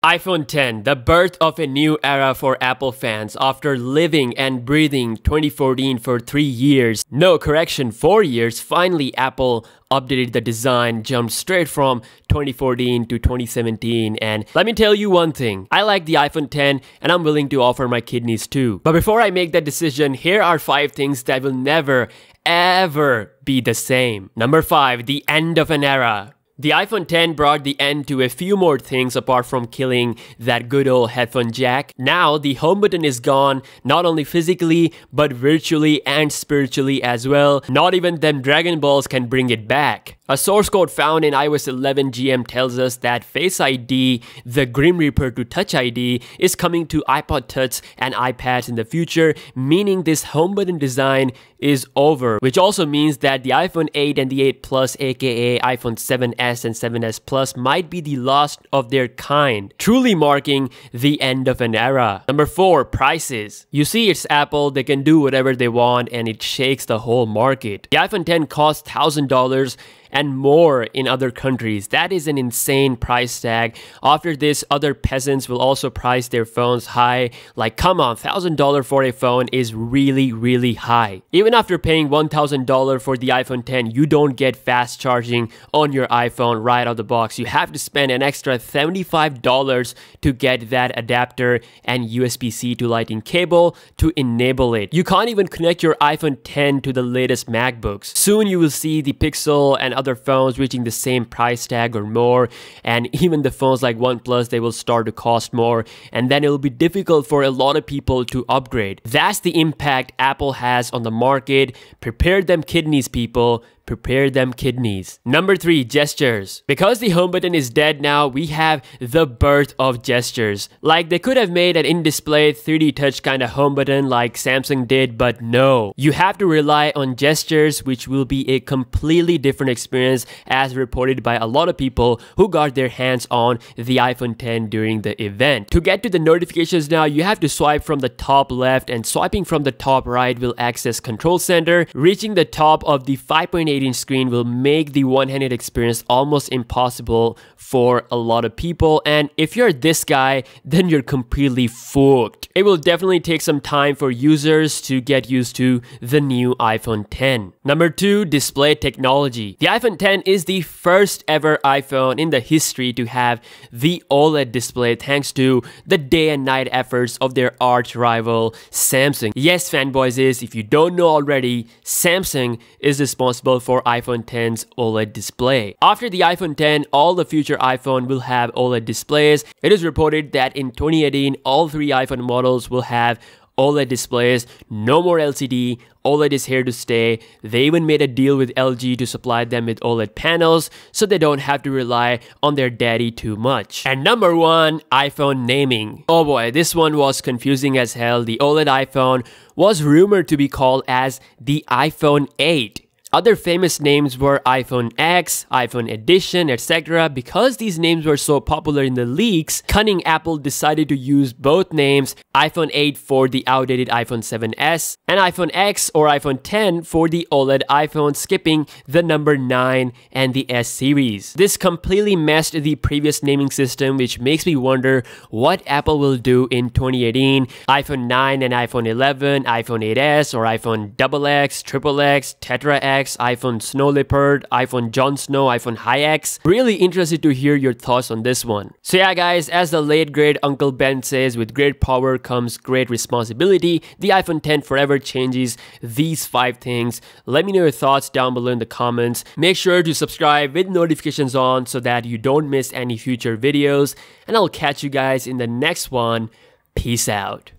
iPhone 10, the birth of a new era for Apple fans after living and breathing 2014 for 3 years. No, correction, 4 years. Finally, Apple updated the design, jumped straight from 2014 to 2017. And let me tell you one thing, I like the iPhone 10 and I'm willing to offer my kidneys too. But before I make that decision, here are 5 things that will never, ever be the same. Number 5, the end of an era. The iPhone 10 brought the end to a few more things apart from killing that good old headphone jack. Now the home button is gone, not only physically but virtually and spiritually as well. Not even them Dragon Balls can bring it back. A source code found in iOS 11 GM tells us that Face ID, the Grim Reaper to Touch ID, is coming to iPod Touch and iPads in the future, meaning this home button design is over, which also means that the iPhone 8 and the 8 Plus, aka iPhone 7s and 7s Plus, might be the last of their kind, truly marking the end of an era. Number 4, prices. You see, it's Apple, they can do whatever they want and it shakes the whole market. The iPhone 10 costs $1,000 and more in other countries. That is an insane price tag. After this, other peasants will also price their phones high. Like, come on, $1,000 for a phone is really high. Even after paying $1,000 for the iPhone 10, you don't get fast charging on your iPhone right out of the box. You have to spend an extra $75 to get that adapter and USB-C to Lightning cable to enable it. You can't even connect your iPhone 10 to the latest MacBooks. Soon you will see the Pixel and other phones reaching the same price tag or more, and even the phones like OnePlus, they will start to cost more, and then it will be difficult for a lot of people to upgrade. That's the impact Apple has on the market. Prepare them kidneys, people. Prepare them kidneys. Number 3, gestures. Because the home button is dead now, we have the birth of gestures. Like, they could have made an in-display 3D touch kind of home button like Samsung did, but no. You have to rely on gestures, which will be a completely different experience as reported by a lot of people who got their hands on the iPhone 10 during the event. To get to the notifications now, you have to swipe from the top left, and swiping from the top right will access Control Center. Reaching the top of the 5.8-inch screen will make the one-handed experience almost impossible for a lot of people, and if you're this guy, then you're completely fucked. It will definitely take some time for users to get used to the new iPhone 10. Number 2, display technology. The iPhone 10 is the first ever iPhone in the history to have the OLED display thanks to the day and night efforts of their arch rival Samsung. Yes, fanboys, if you don't know already, Samsung is responsible for iPhone 10's OLED display. After the iPhone 10, all the future iPhone will have OLED displays. It is reported that in 2018, all 3 iPhone models will have OLED displays. No more LCD. OLED is here to stay. They even made a deal with LG to supply them with OLED panels so they don't have to rely on their daddy too much. And number 1, iPhone naming. Oh boy, this one was confusing as hell. The OLED iPhone was rumored to be called as the iPhone 8. Other famous names were iPhone X, iPhone Edition, etc. Because these names were so popular in the leaks, cunning Apple decided to use both names, iPhone 8 for the outdated iPhone 7s, and iPhone X or iPhone 10 for the OLED iPhone, skipping the number 9 and the S series. This completely messed the previous naming system, which makes me wonder what Apple will do in 2018. iPhone 9 and iPhone 11, iPhone 8s or iPhone XXX, XXX, Tetra X, iPhone Snow Leopard, iPhone Jon Snow, iPhone High X. Really interested to hear your thoughts on this one. So yeah guys, as the late great Uncle Ben says, with great power comes great responsibility. The iPhone 10 forever changes these 5 things. Let me know your thoughts down below in the comments. Make sure to subscribe with notifications on so that you don't miss any future videos. And I'll catch you guys in the next one. Peace out.